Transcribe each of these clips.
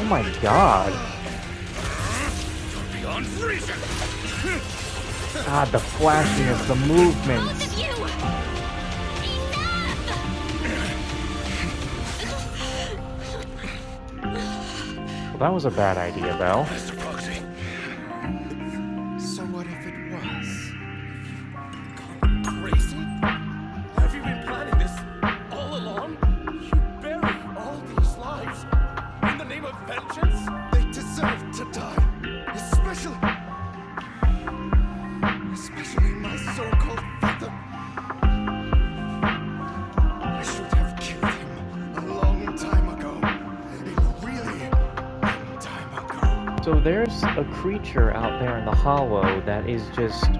Oh my god. Beyond freezing. Ah, the flashiness, the movements. Both of you! Well, that was a bad idea, Belle. Mr. Proxy. So what if it was? Crazy? Have you been planning this all along? You bury all these lives in the name of vengeance? They deserve to die. Especially my so-called victim. I should have killed him a long time ago. A really long time ago. So there's a creature out there in the hollow that is just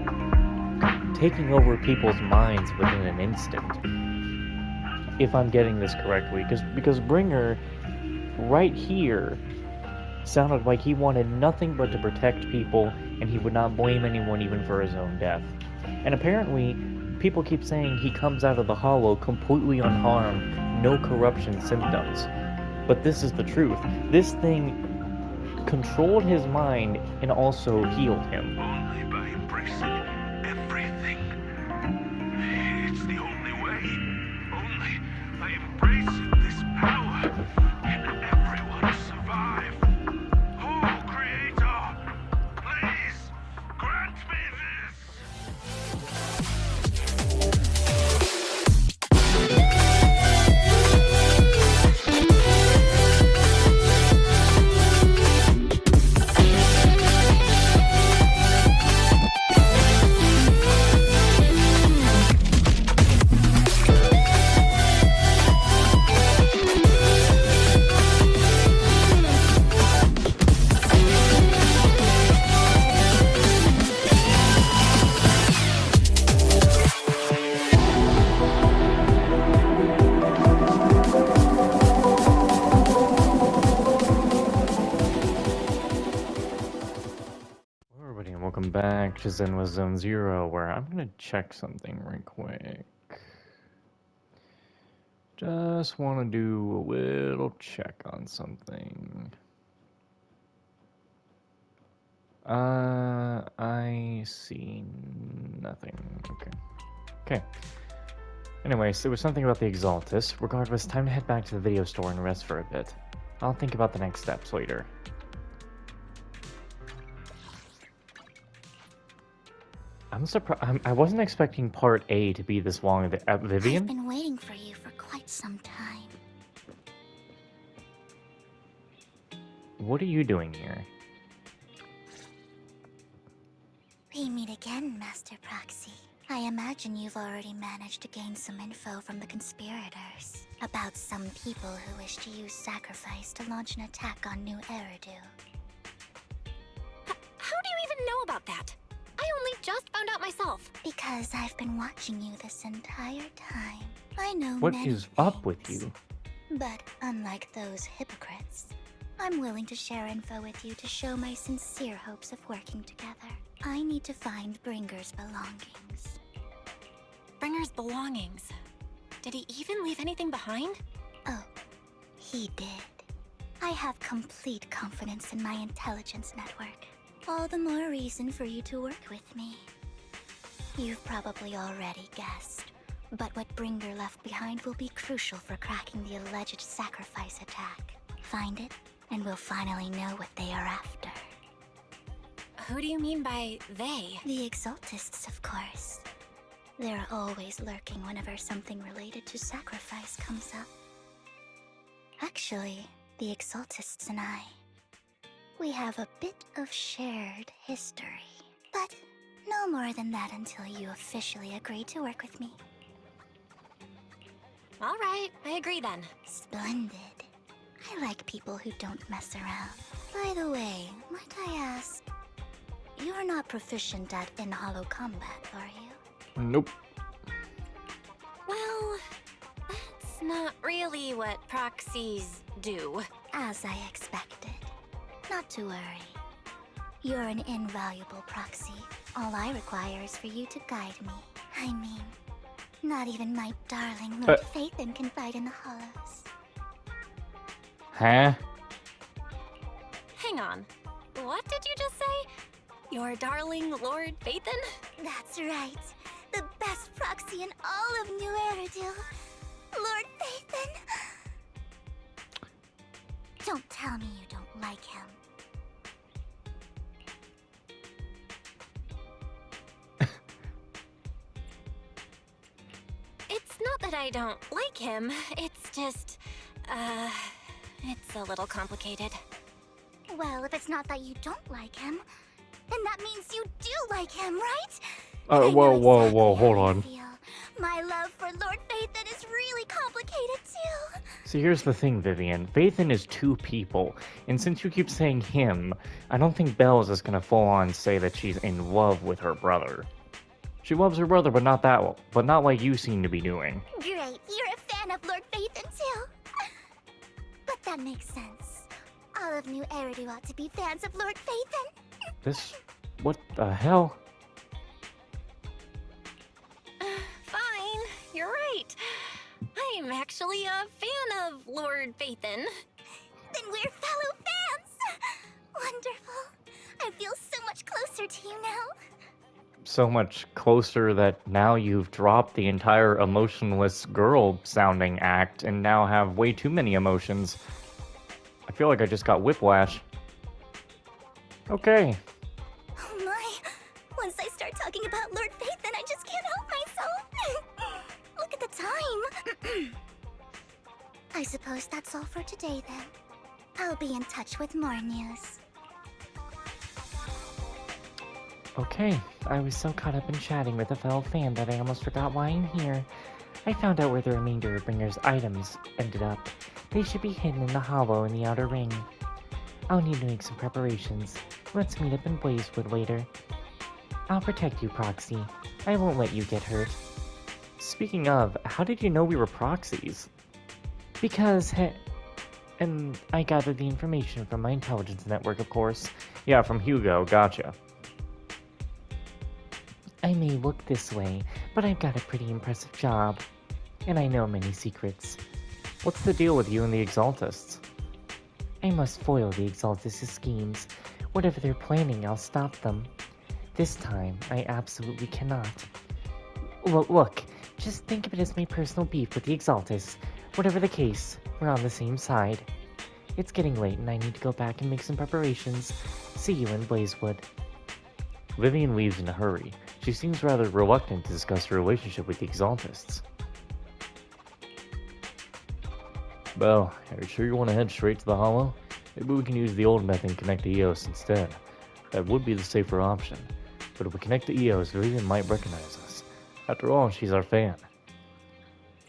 taking over people's minds within an instant. If I'm getting this correctly, because Bringer, right here, sounded like he wanted nothing but to protect people, and he would not blame anyone even for his own death. And apparently, people keep saying he comes out of the hollow completely unharmed, no corruption symptoms. But this is the truth. This thing controlled his mind and also healed him. Only by embracing everything. It's the only way. Only by embracing this power can everyone survive. Oh, Creator, please grant me this. Welcome back to ZENLESS Zone Zero, where I'm gonna check something right quick. Just want to do a little check on something. I see nothing. Okay. Anyways, there was something about the Exaltus. Regardless, time to head back to the video store and rest for a bit. I'll think about the next steps later. I'm surprised. I wasn't expecting Part A to be this long. Vivian? I've been waiting for you for quite some time. What are you doing here? We meet again, Master Proxy. I imagine you've already managed to gain some info from the conspirators about some people who wish to use sacrifice to launch an attack on New Eridu. How do you even know about that? I only just found out myself. Because I've been watching you this entire time. I know What many is up with things. you? But unlike those hypocrites, I'm willing to share info with you to show my sincere hopes of working together. I need to find Bringer's belongings. Bringer's belongings. Did he even leave anything behind? Oh, he did. I have complete confidence in my intelligence network. All the more reason for you to work with me. You've probably already guessed, but what Bringer left behind will be crucial for cracking the alleged sacrifice attack. Find it, and we'll finally know what they are after. Who do you mean by they? The Exaltists, of course. They're always lurking whenever something related to sacrifice comes up. Actually, the Exaltists and I, we have a bit of shared history. But no more than that until you officially agree to work with me. All right, I agree then. Splendid. I like people who don't mess around. By the way, might I ask, you're not proficient at in-hollow combat, are you? Nope. Well, that's not really what proxies do. As I expected. Not to worry. You're an invaluable proxy. All I require is for you to guide me. I mean, not even my darling Lord Phaethon can fight in the hollows. Huh? hang on. What did you just say? Your darling Lord Phaethon? That's right. The best proxy in all of New Eridil. Lord Phaethon. Don't tell me you don't like him. It's not that I don't like him, it's just, it's a little complicated. Well, if it's not that you don't like him, then that means you do like him, right? Whoa, I know whoa, exactly whoa, hold how you on. feel. My love for Lord Phaethon is really complicated too. See, here's the thing, Vivian. Phaethon is two people, and since you keep saying him, I don't think Belle's just gonna full on say that she's in love with her brother. She loves her brother, but not like you seem to be doing. Great, you're a fan of Lord Phaethon too. But that makes sense. All of New Eridu ought to be fans of Lord Phaethon. What the hell? Fine, you're right. I'm actually a fan of Lord Phaethon. Then we're fellow fans. Wonderful. I feel so much closer to you now. So much closer that now you've dropped the entire emotionless girl-sounding act and now have way too many emotions. I feel like I just got whiplash. Okay. Oh my. Once I start talking about Lord Phaethon, I just can't help myself. Look at the time. I suppose that's all for today then. I'll be in touch with more news. Okay, I was so caught up in chatting with a fellow fan that I almost forgot why I'm here. I found out where the remainder of Bringer's items ended up. They should be hidden in the hollow in the outer ring. I'll need to make some preparations. Let's meet up in Blazewood later. I'll protect you, Proxy. I won't let you get hurt. Speaking of, how did you know we were proxies? Because, and I gathered the information from my intelligence network, of course. Yeah, from Hugo, gotcha. I may look this way, but I've got a pretty impressive job. And I know many secrets. What's the deal with you and the Exaltists? I must foil the Exaltists' schemes. Whatever they're planning, I'll stop them. This time, I absolutely cannot. Look, just think of it as my personal beef with the Exaltists. Whatever the case, we're on the same side. It's getting late and I need to go back and make some preparations. See you in Blazewood. Vivian leaves in a hurry. She seems rather reluctant to discuss her relationship with the Exaltists. Belle, are you sure you want to head straight to the Hollow? Maybe we can use the old method and connect to EOS instead. That would be the safer option. But if we connect to EOS, Vivian might recognize us. After all, she's our fan.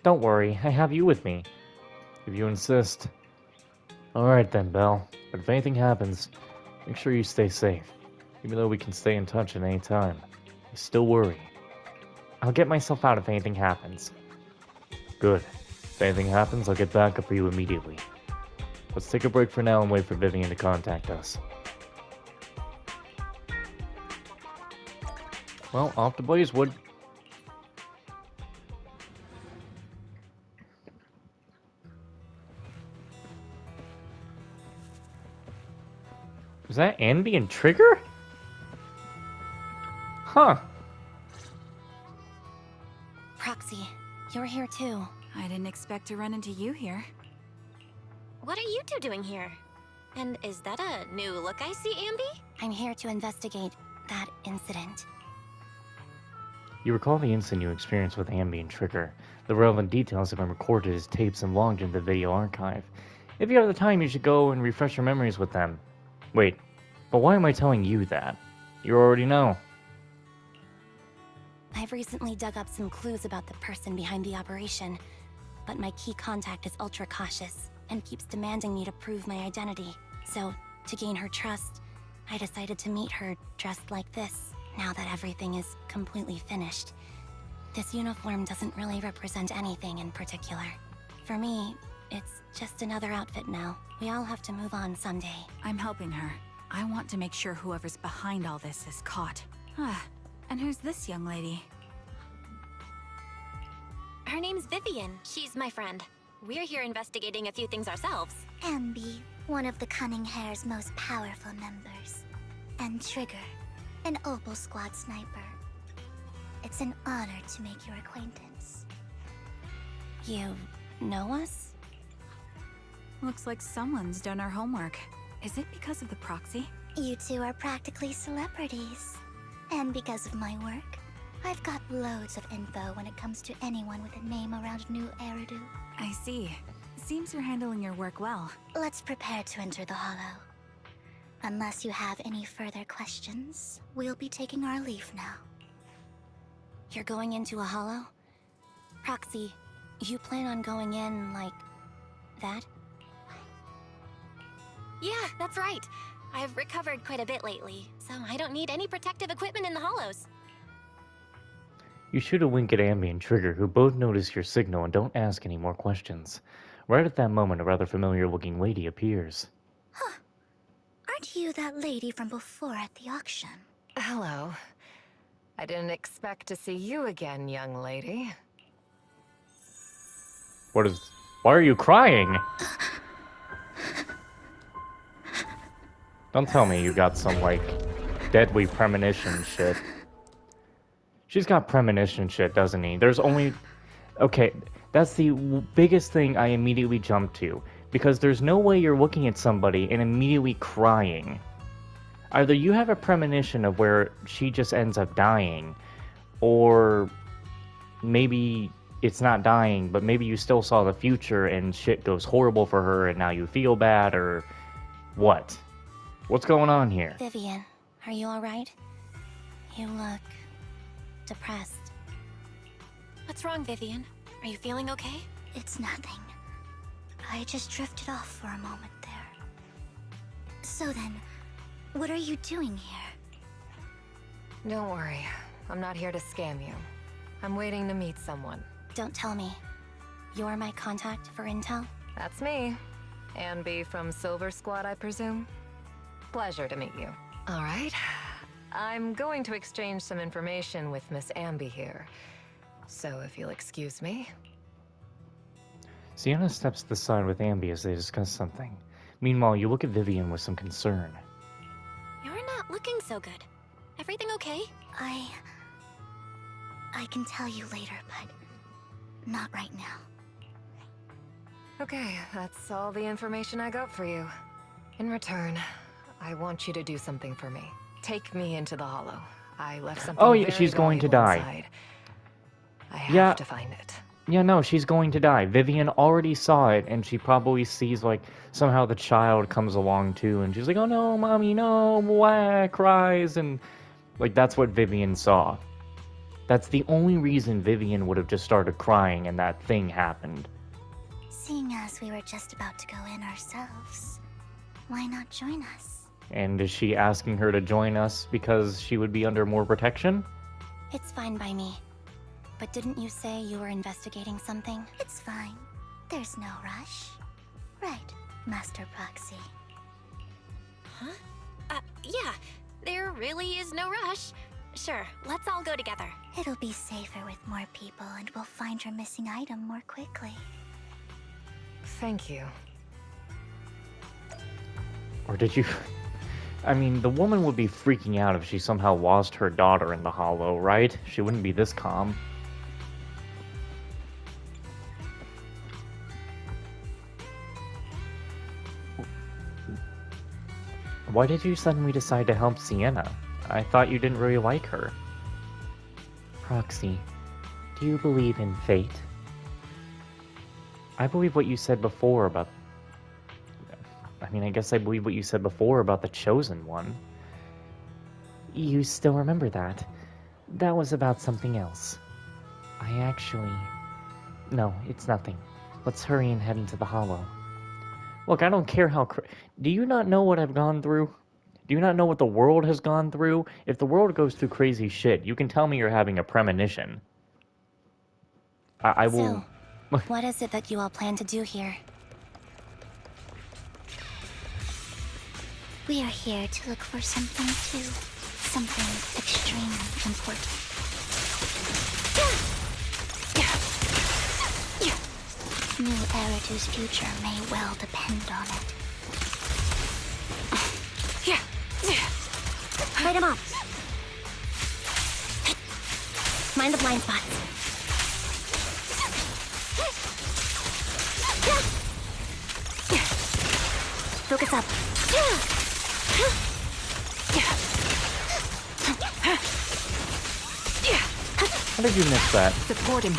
Don't worry, I have you with me. If you insist. Alright then, Belle. But if anything happens, make sure you stay safe. Even though we can stay in touch at any time, I still worry. I'll get myself out if anything happens. Good. If anything happens, I'll get back up for you immediately. Let's take a break for now and wait for Vivian to contact us. Well, off to Blazewood. Is that Andy and Trigger? Huh. Proxy, you're here too. I didn't expect to run into you here. What are you two doing here? And is that a new look I see, Ambi? I'm here to investigate that incident. You recall the incident you experienced with Ambi and Trigger. The relevant details have been recorded as tapes and logged into the video archive. If you have the time, you should go and refresh your memories with them. Wait, but why am I telling you that? You already know. I've recently dug up some clues about the person behind the operation, but my key contact is ultra cautious and keeps demanding me to prove my identity. So, to gain her trust, I decided to meet her dressed like this, now that everything is completely finished. This uniform doesn't really represent anything in particular. For me, it's just another outfit now. We all have to move on someday. I'm helping her. I want to make sure whoever's behind all this is caught. And who's this young lady? Her name's Vivian. She's my friend. We're here investigating a few things ourselves. Ambi, one of the Cunning Hare's most powerful members. And Trigger, an Opal Squad sniper. It's an honor to make your acquaintance. You know us? Looks like someone's done our homework. Is it because of the proxy? You two are practically celebrities. And because of my work, I've got loads of info when it comes to anyone with a name around New Eridu. I see. Seems you're handling your work well. Let's prepare to enter the Hollow. Unless you have any further questions, we'll be taking our leave now. You're going into a hollow? Proxy, you plan on going in like that? Yeah, that's right. I've recovered quite a bit lately, so I don't need any protective equipment in the hollows. You shoot a wink at Ambi and Trigger, who both notice your signal and don't ask any more questions. Right at that moment, a rather familiar-looking lady appears. Huh. Aren't you that lady from before at the auction? Hello. I didn't expect to see you again, young lady. Why are you crying? Don't tell me you got some, like, deadly premonition shit. She's got premonition shit, doesn't he? There's only... Okay, that's the biggest thing I immediately jumped to. Because there's no way you're looking at somebody and immediately crying. Either you have a premonition of where she just ends up dying, or maybe it's not dying, but maybe you still saw the future and shit goes horrible for her and now you feel bad, or what? What's going on here? Vivian, are you alright? You look... depressed. What's wrong, Vivian? Are you feeling okay? It's nothing. I just drifted off for a moment there. So then, what are you doing here? Don't worry. I'm not here to scam you. I'm waiting to meet someone. Don't tell me. You're my contact for intel? That's me. Ambi from Silver Squad, I presume? Pleasure to meet you. All right. I'm going to exchange some information with Miss Ambi here. So if you'll excuse me. Sienna steps to the side with Ambi as they discuss something. Meanwhile, you look at Vivian with some concern. You're not looking so good. Everything okay? I can tell you later, but not right now. Okay, that's all the information I got for you. In return, I want you to do something for me. Take me into the Hollow. I left something Oh, yeah, very she's going to valuable die. inside. I have Yeah. to find it. Yeah, no, she's going to die. Vivian already saw it, and she probably sees, like, somehow the child comes along, too, and she's like, oh no, mommy, no, wah, cries, and, like, that's what Vivian saw. That's the only reason Vivian would have just started crying and that thing happened. Seeing as we were just about to go in ourselves, why not join us? And is she asking her to join us because she would be under more protection? It's fine by me. But didn't you say you were investigating something? It's fine. There's no rush. Right, Master Proxy. Huh? Yeah. There really is no rush. Sure, let's all go together. It'll be safer with more people, and we'll find your missing item more quickly. Thank you. Or did you... I mean, the woman would be freaking out if she somehow lost her daughter in the Hollow, right? She wouldn't be this calm. Why did you suddenly decide to help Sienna? I thought you didn't really like her. Proxy, do you believe in fate? I believe what you said before about... I mean, I guess I believe what you said before about the Chosen One. You still remember that? That was about something else. I actually... No, it's nothing. Let's hurry and head into the Hollow. Look, I don't care how... Do you not know what I've gone through? Do you not know what the world has gone through? If the world goes through crazy shit, you can tell me you're having a premonition. I will... So, what is it that you all plan to do here? We are here to look for something too. Something extremely important. New Eridu's future may well depend on it. Light him up. Mind the blind spots. Focus up. How did you miss that? Support him.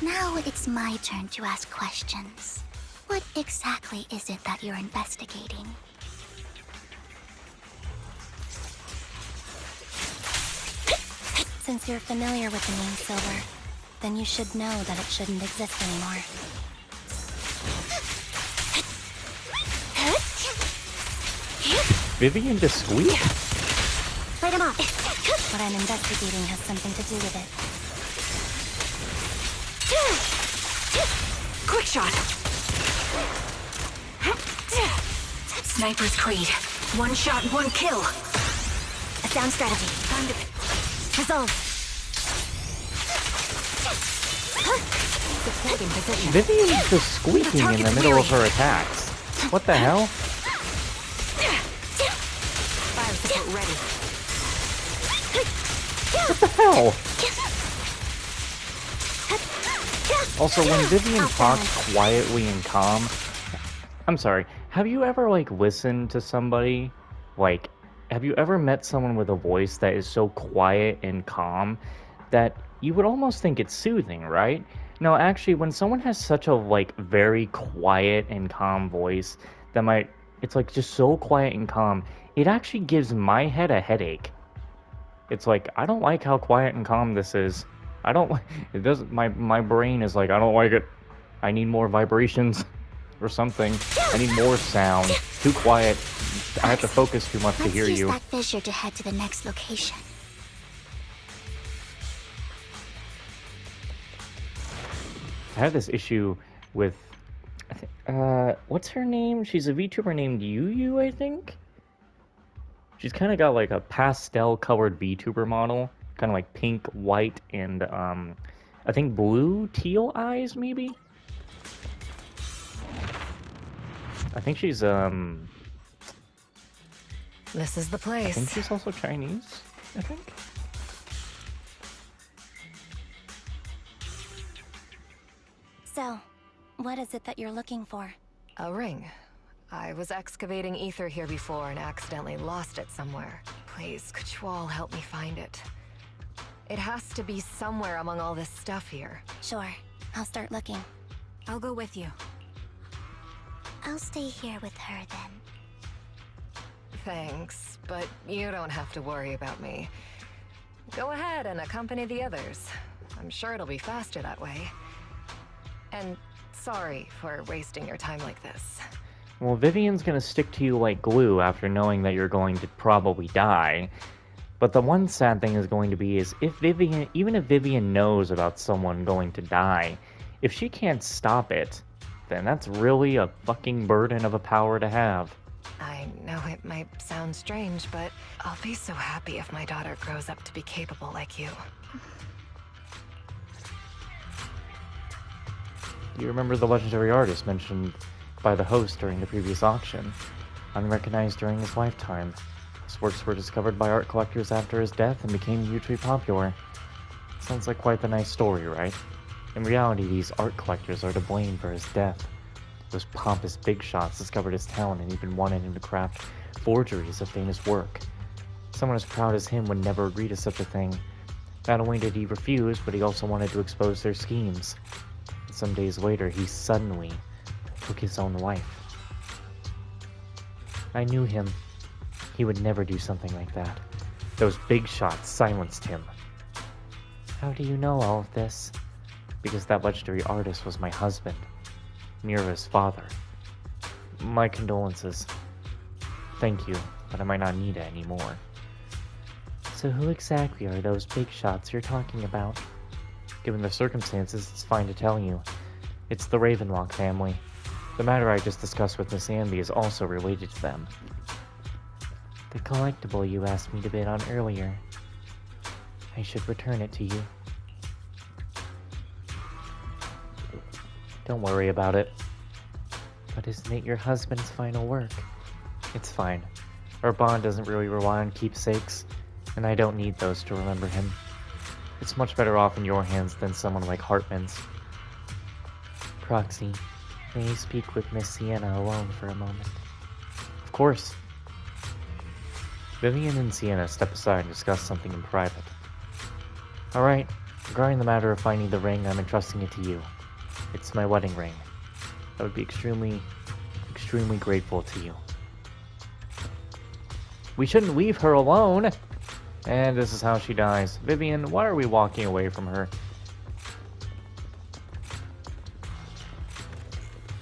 Now it's my turn to ask questions. What exactly is it that you're investigating? Since you're familiar with the name Silver, then you should know that it shouldn't exist anymore. Vivian Discreet? Light him up. What I'm investigating has something to do with it. Quick shot. Sniper's Creed. One shot, one kill. A sound strategy. Time to resolve. Supporting position. Vivian's just squeaking in the middle of her attacks. What the hell? Fire support ready. What the hell? Also, when Vivian talks quietly and calm... I'm sorry, have you ever, like, listened to somebody? Like, have you ever met someone with a voice that is so quiet and calm that you would almost think it's soothing, right? No, actually, when someone has such a, like, very quiet and calm voice that it's, like, just so quiet and calm, it actually gives my head a headache. It's like, I don't like how quiet and calm this is. I don't like it. Doesn't my brain is like, I don't like it. I need more vibrations or something. I need more sound. Too quiet. I have to focus too much to hear you. Let's use that fissure to head to the next location. I have this issue with what's her name? She's a VTuber named Yu, I think. She's kind of got like a pastel colored VTuber model. Kind of like pink, white, and I think blue, teal eyes, maybe? I think she's This is the I place. think she's also Chinese, I think. So, what is it that you're looking for? A ring. I was excavating ether here before and accidentally lost it somewhere. Please, could you all help me find it? It has to be somewhere among all this stuff here. Sure, I'll start looking. I'll go with you. I'll stay here with her then. Thanks, but you don't have to worry about me. Go ahead and accompany the others. I'm sure it'll be faster that way. And sorry for wasting your time like this. Well, Vivian's gonna stick to you like glue after knowing that you're going to probably die. But the one sad thing is going to be is even if Vivian knows about someone going to die, if she can't stop it, then that's really a fucking burden of a power to have. I know it might sound strange, but I'll be so happy if my daughter grows up to be capable like you. Do you remember the legendary artist mentioned by the host during the previous auction? Unrecognized during his lifetime. His works were discovered by art collectors after his death and became hugely popular. Sounds like quite the nice story, right? In reality, these art collectors are to blame for his death. Those pompous big shots discovered his talent and even wanted him to craft forgeries of famous work. Someone as proud as him would never agree to such a thing. Not only did he refuse, but he also wanted to expose their schemes. And some days later, he suddenly took his own life. I knew him. He would never do something like that. Those big shots silenced him. How do you know all of this? Because that legendary artist was my husband, Mira's father. My condolences. Thank you, but I might not need it anymore. So who exactly are those big shots you're talking about? Given the circumstances, it's fine to tell you. It's the Ravenlock family. The matter I just discussed with Miss Amby is also related to them. The collectible you asked me to bid on earlier. I should return it to you. Don't worry about it. But isn't it your husband's final work? It's fine. Our bond doesn't really rely on keepsakes, and I don't need those to remember him. It's much better off in your hands than someone like Hartman's. Proxy, may I speak with Miss Sienna alone for a moment? Of course. Vivian and Sienna step aside and discuss something in private. Alright, regarding the matter of finding the ring, I'm entrusting it to you. It's my wedding ring. I would be extremely grateful to you. We shouldn't leave her alone! And this is how she dies. Vivian, why are we walking away from her?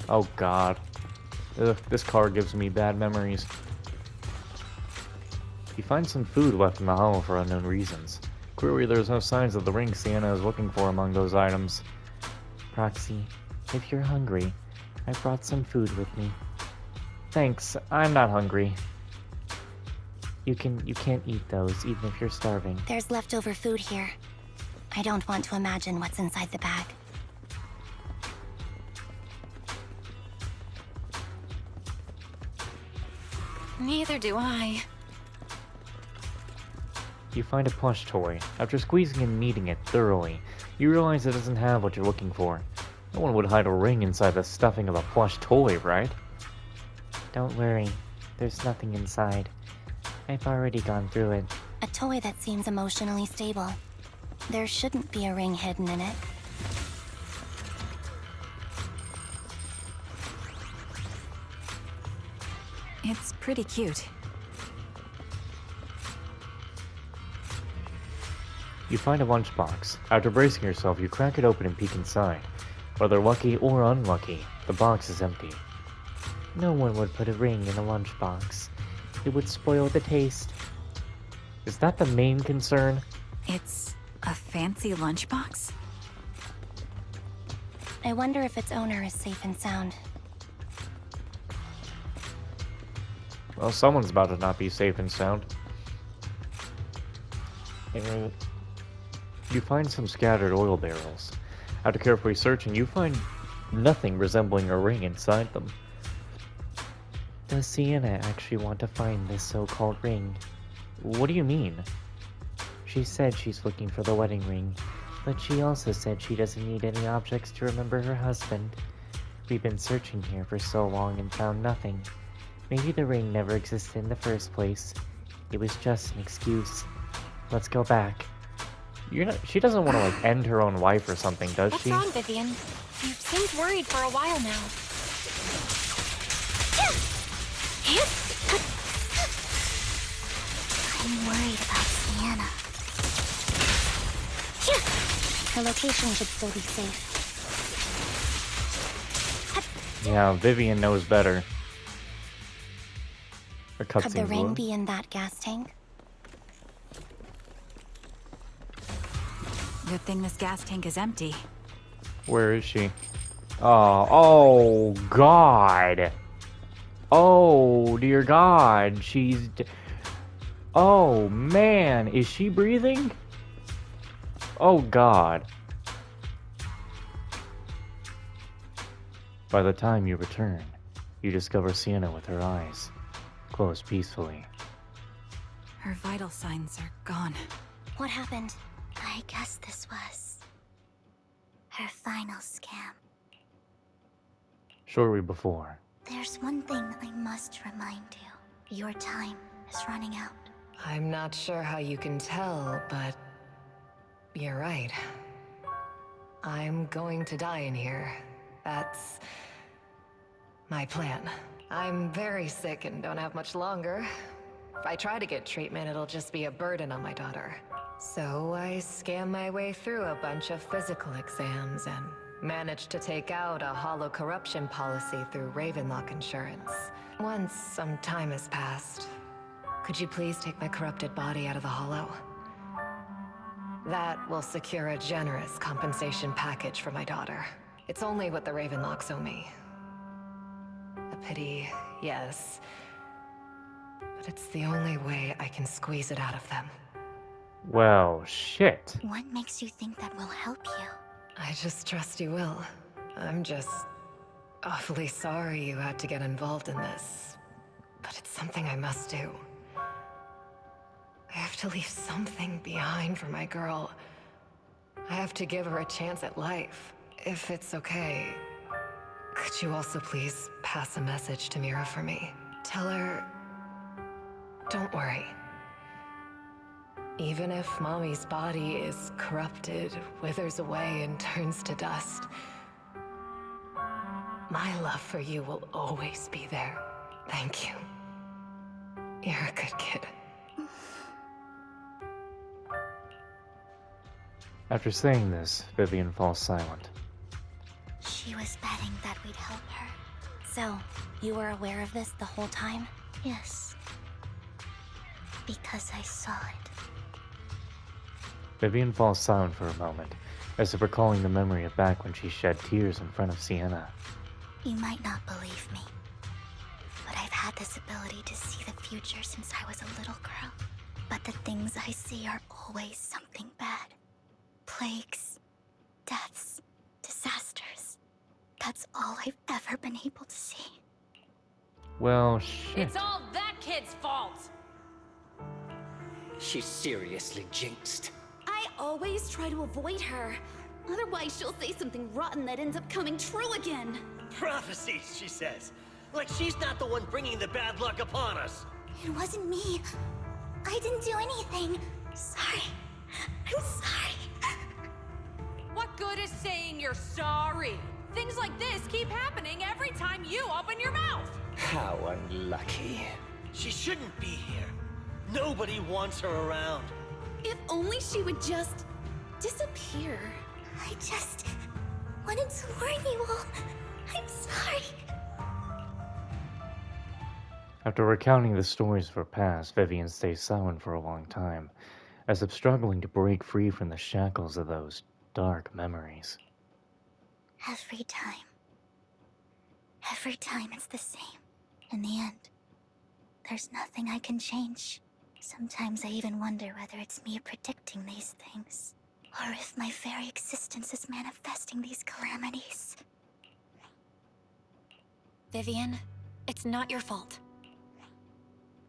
Oh god. Ugh, this car gives me bad memories. You find some food left in the hollow for unknown reasons. Clearly there's no signs of the ring Sienna is looking for among those items. Proxy, if you're hungry, I brought some food with me. Thanks, I'm not hungry. You can't eat those, even if you're starving. There's leftover food here. I don't want to imagine what's inside the bag. Neither do I. You find a plush toy. After squeezing and kneading it thoroughly, you realize it doesn't have what you're looking for. No one would hide a ring inside the stuffing of a plush toy, right? Don't worry, there's nothing inside. I've already gone through it. A toy that seems emotionally stable. There shouldn't be a ring hidden in it. It's pretty cute. You find a lunchbox. After bracing yourself, you crack it open and peek inside. Whether lucky or unlucky, the box is empty. No one would put a ring in a lunchbox. It would spoil the taste. Is that the main concern? It's a fancy lunchbox? I wonder if its owner is safe and sound. Well, someone's about to not be safe and sound. You find some scattered oil barrels. After carefully searching, you find nothing resembling a ring inside them. Does Sienna actually want to find this so-called ring? What do you mean? She said she's looking for the wedding ring, but she also said she doesn't need any objects to remember her husband. We've been searching here for so long and found nothing. Maybe the ring never existed in the first place. It was just an excuse. Let's go back. She doesn't want to, like, end her own life or something, does What's she? wrong, Vivian? You seemed worried for a while now. I'm worried about Sienna. Her location should still be safe. Yeah, Vivian knows better. Her Could the cutscene's ring low. be in that gas tank? Good thing this gas tank is empty. Where is she? Oh God. Oh, dear God. Oh, man. Is she breathing? Oh, God. By the time you return, you discover Sienna with her eyes closed peacefully. Her vital signs are gone. What happened? I guess this was her final scam. Shortly before, There's one thing I must remind you. Your time is running out. I'm not sure how you can tell, but you're right. I'm going to die in here. That's my plan. I'm very sick and don't have much longer. If I try to get treatment, it'll just be a burden on my daughter. So I scam my way through a bunch of physical exams and managed to take out a hollow corruption policy through Ravenlock Insurance. Once some time has passed, could you please take my corrupted body out of the hollow? That will secure a generous compensation package for my daughter. It's only what the Ravenlocks owe me. A pity, yes. But it's the only way I can squeeze it out of them. well, shit. What makes you think that will help you? I just trust you will. I'm just awfully sorry you had to get involved in this. But it's something I must do. I have to leave something behind for my girl. I have to give her a chance at life. If it's okay, could you also please pass a message to Mira for me? Tell her, don't worry. Even if Mommy's body is corrupted, withers away, and turns to dust, my love for you will always be there. Thank you. You're a good kid. After saying this, Vivian falls silent. She was betting that we'd help her. So, you were aware of this the whole time? Yes. Because I saw it. Vivian falls silent for a moment, as if recalling the memory of back when she shed tears in front of Sienna. You might not believe me, but I've had this ability to see the future since I was a little girl. But the things I see are always something bad. Plagues, deaths, disasters. That's all I've ever been able to see. Well, shit. It's all that kid's fault! She's seriously jinxed. I always try to avoid her. Otherwise, she'll say something rotten that ends up coming true again. Prophecies, she says. Like she's not the one bringing the bad luck upon us. It wasn't me. I didn't do anything. Sorry. I'm sorry. What good is saying you're sorry? Things like this keep happening every time you open your mouth! How unlucky. She shouldn't be here. Nobody wants her around. If only she would just disappear. I just wanted to warn you all. I'm sorry. After recounting the stories of her past, Vivian stays silent for a long time, as if struggling to break free from the shackles of those dark memories. Every time it's the same. In the end, there's nothing I can change. Sometimes I even wonder whether it's me predicting these things, or if my very existence is manifesting these calamities. Vivian, it's not your fault.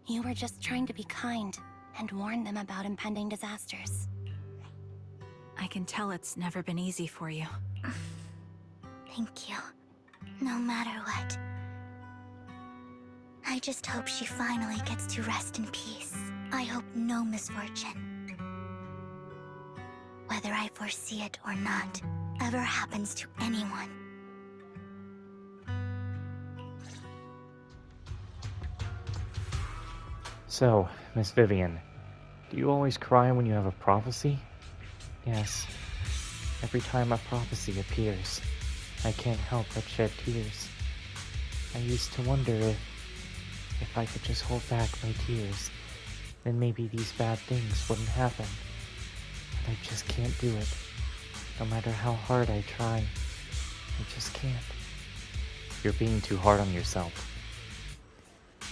You were just trying to be kind and warn them about impending disasters. I can tell it's never been easy for you. Thank you. No matter what. I just hope she finally gets to rest in peace. I hope no misfortune, whether I foresee it or not, ever happens to anyone. So, Miss Vivian, do you always cry when you have a prophecy? Yes. Every time a prophecy appears, I can't help but shed tears. I used to wonder if I could just hold back my tears, then maybe these bad things wouldn't happen. But I just can't do it. No matter how hard I try, I just can't. You're being too hard on yourself.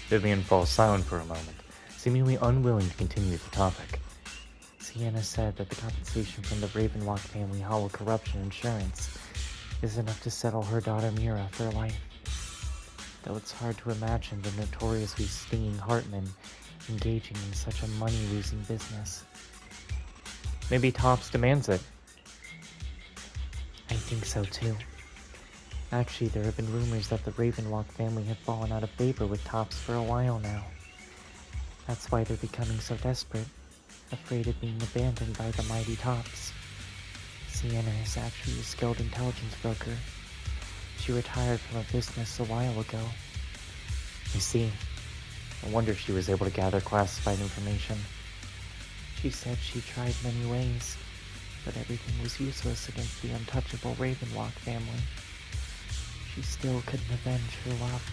Vivian falls silent for a moment, seemingly unwilling to continue the topic. Sienna said that the compensation from the Ravenlock family hollow corruption insurance is enough to settle her daughter Mira for life. Though it's hard to imagine the notoriously stinging Hartman engaging in such a money-losing business. Maybe Topps demands it. I think so too. Actually, there have been rumors that the Ravenlock family have fallen out of favor with Topps for a while now. That's why they're becoming so desperate, afraid of being abandoned by the mighty Topps. Sienna is actually a skilled intelligence broker. She retired from a business a while ago. You see, no wonder she was able to gather classified information. She said she tried many ways, but everything was useless against the untouchable Ravenlock family. She still couldn't avenge her love.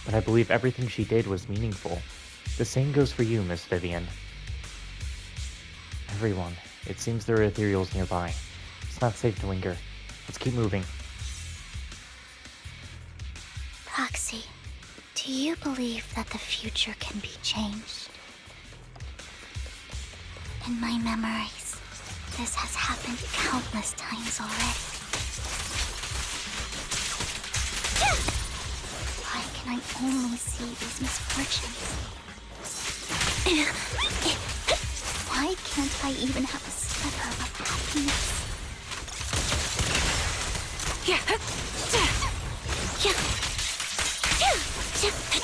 But I believe everything she did was meaningful. The same goes for you, Miss Vivian. Everyone, it seems there are ethereals nearby. It's not safe to linger. Let's keep moving. Roxy, do you believe that the future can be changed? In my memories, this has happened countless times already. Why can I only see these misfortunes? Why can't I even have a sliver of happiness?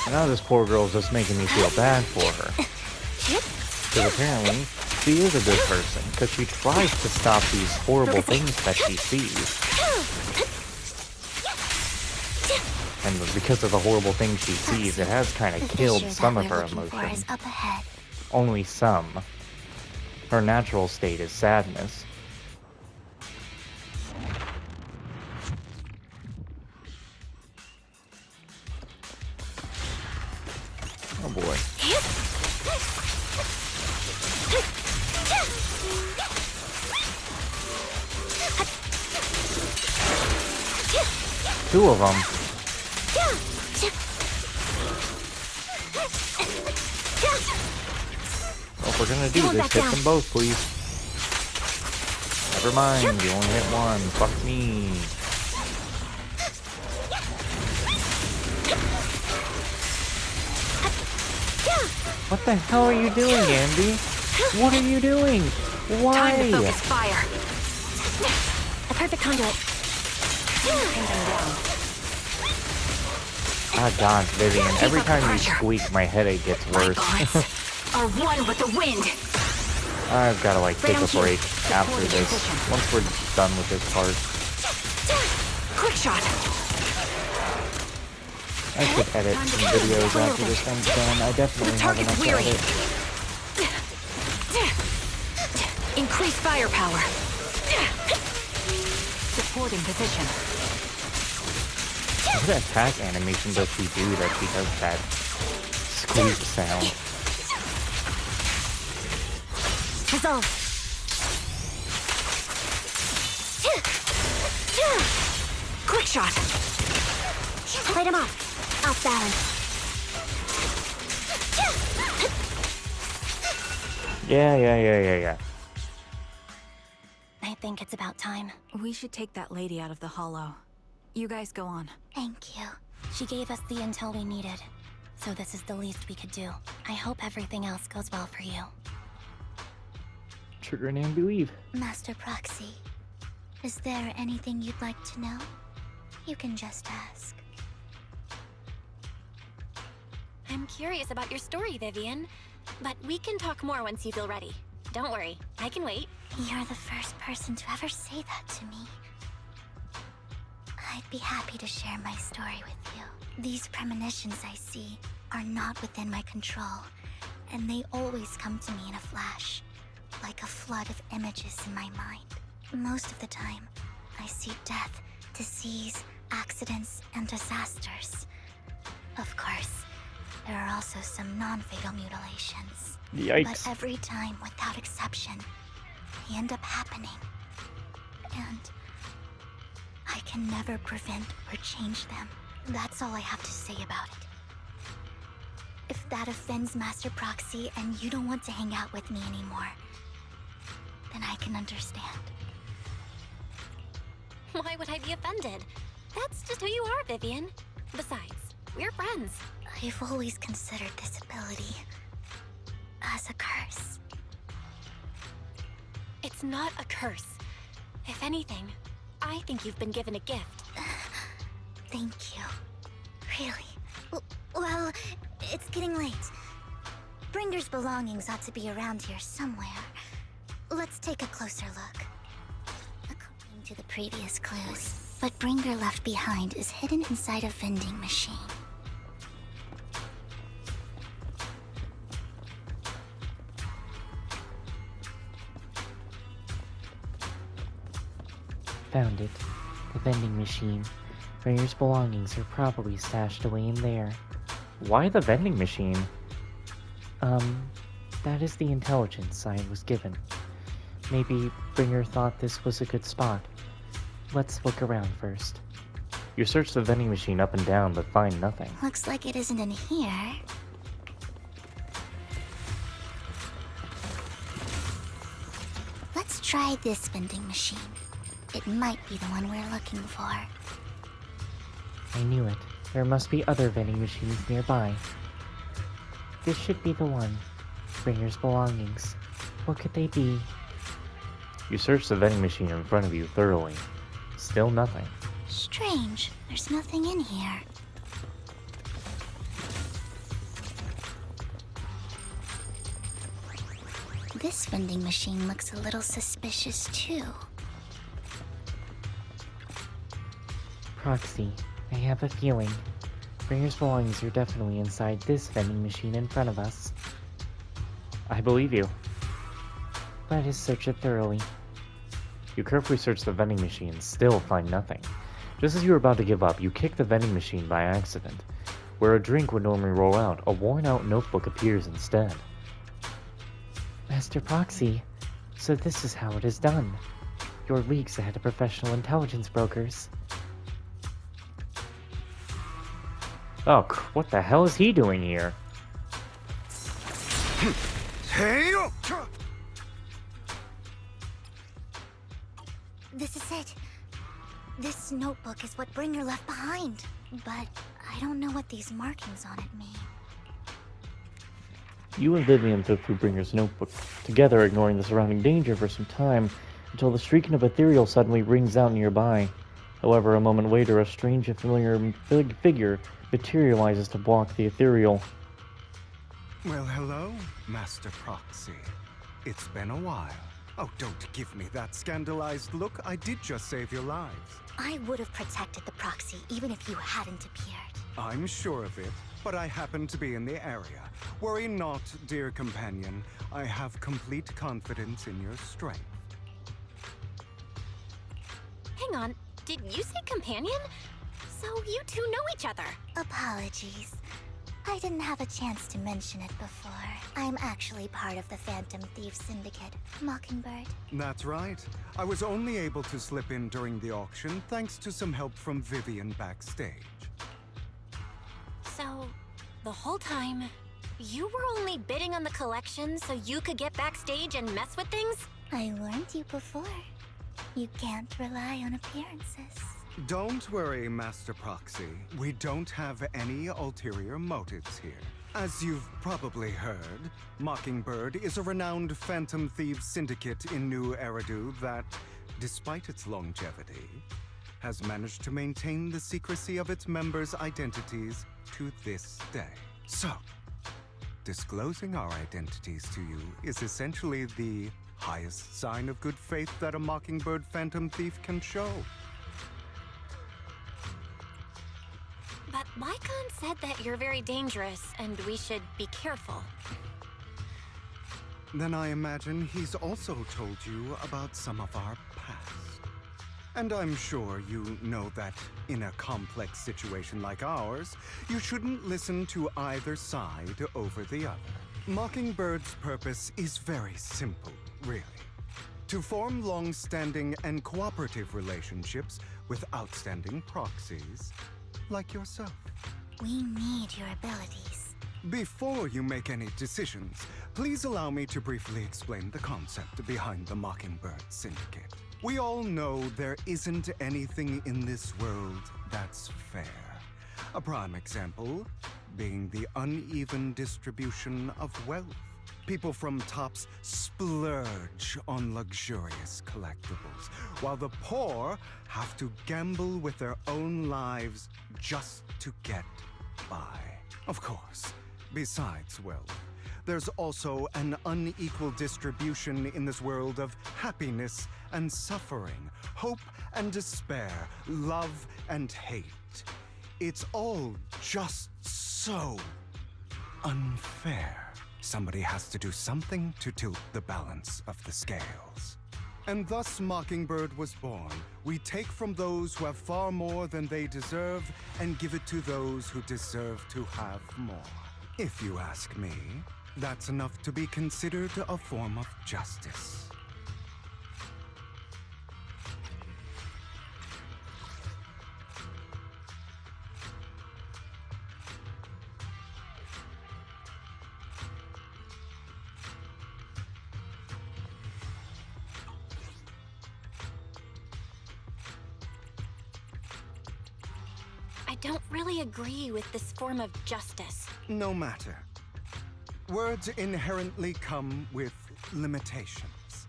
Now this poor girl's just making me feel bad for her. Because apparently, she is a good person, because she tries to stop these horrible things that she sees. And because of the horrible things she sees, it has kind of killed some of her emotions. Only some. Her natural state is sadness. Oh boy. Two of them. Well, if we're gonna do this, hit them both, please. Never mind, you only hit one. Fuck me. What the hell are you doing, Ambi? What are you doing? Why? Time to focus fire. A perfect conduit. Ah, God, Vivian. Every time you squeak, my headache gets worse. Are one with the wind. I've got to, like, take a break after this. Once we're done with this part. Quick shot. I should edit some videos after this one's done. I definitely have enough to edit. Increase firepower. Supporting position. What attack animation does she do that she does that squeak sound? Resolve. Quick shot. Light him up. Off balance. Yeah. I think it's about time. We should take that lady out of the hollow. You guys go on. Thank you. She gave us the intel we needed, so this is the least we could do. I hope everything else goes well for you. Trigger and Ambi leave. Master Proxy, is there anything you'd like to know? You can just ask. I'm curious about your story, Vivian, but we can talk more once you feel ready. Don't worry, I can wait. You're the first person to ever say that to me. I'd be happy to share my story with you. These premonitions I see are not within my control, and they always come to me in a flash, like a flood of images in my mind. Most of the time, I see death, disease, accidents, and disasters. Of course, there are also some non-fatal mutilations. Yikes. But every time, without exception, they end up happening. And I can never prevent or change them. That's all I have to say about it. If that offends Master Proxy and you don't want to hang out with me anymore, then I can understand. Why would I be offended? That's just who you are, Vivian. Besides, we're friends. I've always considered this ability as a curse. It's not a curse. If anything, I think you've been given a gift. Thank you. Really? Well, it's getting late. Bringer's belongings ought to be around here somewhere. Let's take a closer look. According to the previous clues, what Bringer left behind is hidden inside a vending machine. Found it. The vending machine. Bringer's belongings are probably stashed away in there. Why the vending machine? That is the intelligence I was given. Maybe Bringer thought this was a good spot. Let's look around first. You search the vending machine up and down, but find nothing. Looks like it isn't in here. Let's try this vending machine. It might be the one we're looking for. I knew it. There must be other vending machines nearby. This should be the one. Bringer's belongings. What could they be? You search the vending machine in front of you thoroughly. Still nothing. Strange. There's nothing in here. This vending machine looks a little suspicious too. Proxy, I have a feeling. Bringer's belongings are definitely inside this vending machine in front of us. I believe you. Let us search it thoroughly. You carefully search the vending machine and still find nothing. Just as you were about to give up, you kick the vending machine by accident. Where a drink would normally roll out, a worn-out notebook appears instead. Master Proxy, so this is how it is done. Your leaks ahead of professional intelligence brokers. Oh, what the hell is he doing here? This is it. This notebook is what Bringer left behind. But I don't know what these markings on it mean. You and Vivian flip through Bringer's notebook, together ignoring the surrounding danger for some time, until the shrieking of ethereal suddenly rings out nearby. However, a moment later, a strange and familiar figure materializes to block the ethereal. Well, hello, Master Proxy. It's been a while. Oh, don't give me that scandalized look. I did just save your lives. I would have protected the Proxy even if you hadn't appeared. I'm sure of it, but I happen to be in the area. Worry not, dear companion. I have complete confidence in your strength. Hang on, did you say companion? So you two know each other. Apologies. I didn't have a chance to mention it before. I'm actually part of the Phantom Thief Syndicate, Mockingbird. That's right. I was only able to slip in during the auction thanks to some help from Vivian backstage. So, the whole time, you were only bidding on the collection so you could get backstage and mess with things? I warned you before. You can't rely on appearances. Don't worry, Master Proxy. We don't have any ulterior motives here. As you've probably heard, Mockingbird is a renowned Phantom Thieves syndicate in New Eridu that, despite its longevity, has managed to maintain the secrecy of its members' identities to this day. So, disclosing our identities to you is essentially the highest sign of good faith that a Mockingbird Phantom Thief can show. But Lycon said that you're very dangerous and we should be careful. Then I imagine he's also told you about some of our past. And I'm sure you know that in a complex situation like ours, you shouldn't listen to either side over the other. Mockingbird's purpose is very simple, really. To form long-standing and cooperative relationships with outstanding proxies like yourself. We need your abilities. Before you make any decisions, please allow me to briefly explain the concept behind the Mockingbird Syndicate. We all know there isn't anything in this world that's fair. A prime example being the uneven distribution of wealth. People from tops splurge on luxurious collectibles, while the poor have to gamble with their own lives just to get by. Of course, besides wealth, there's also an unequal distribution in this world of happiness and suffering, hope and despair, love and hate. It's all just so unfair. Somebody has to do something to tilt the balance of the scales. And thus Mockingbird was born. We take from those who have far more than they deserve and give it to those who deserve to have more. If you ask me, that's enough to be considered a form of justice. I don't really agree with this form of justice. No matter. Words inherently come with limitations.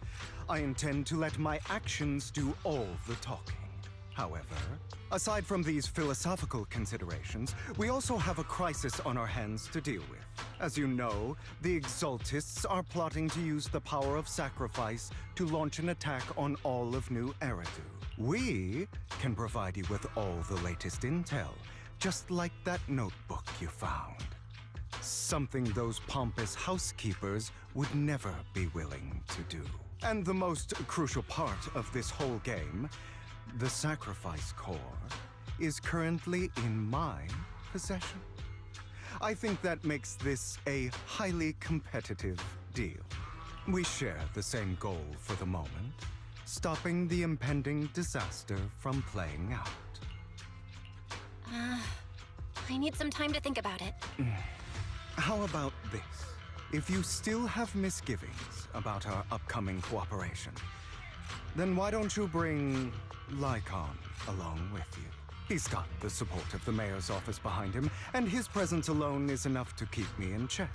I intend to let my actions do all the talking. However, aside from these philosophical considerations, we also have a crisis on our hands to deal with. As you know, the Exaltists are plotting to use the power of sacrifice to launch an attack on all of New Eridu. We can provide you with all the latest intel, just like that notebook you found. Something those pompous housekeepers would never be willing to do. And the most crucial part of this whole game, the sacrifice core, is currently in my possession. I think that makes this a highly competitive deal. We share the same goal for the moment, stopping the impending disaster from playing out. I need some time to think about it. How about this? If you still have misgivings about our upcoming cooperation, then why don't you bring Lycon along with you? He's got the support of the mayor's office behind him, and his presence alone is enough to keep me in check.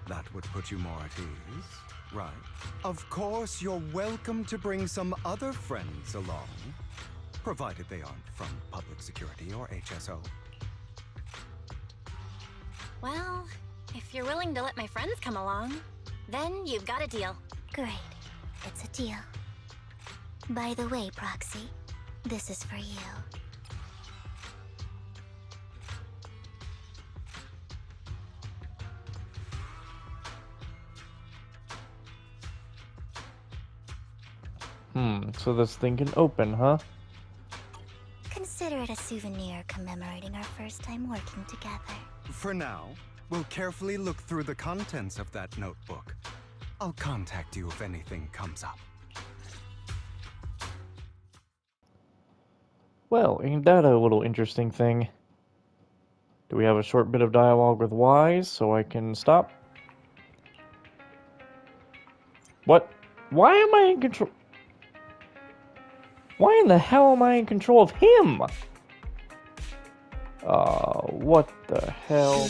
That would put you more at ease, right? Of course, you're welcome to bring some other friends along, provided they aren't from public security or HSO. Well, if you're willing to let my friends come along, then you've got a deal. Great. It's a deal. By the way, Proxy, this is for you. So this thing can open, huh? Consider it a souvenir commemorating our first time working together. For now, we'll carefully look through the contents of that notebook. I'll contact you if anything comes up. Well, ain't that a little interesting thing? Do we have a short bit of dialogue with Wise so I can stop? What? Why am I in control? Why in the hell am I in control of him? What the hell?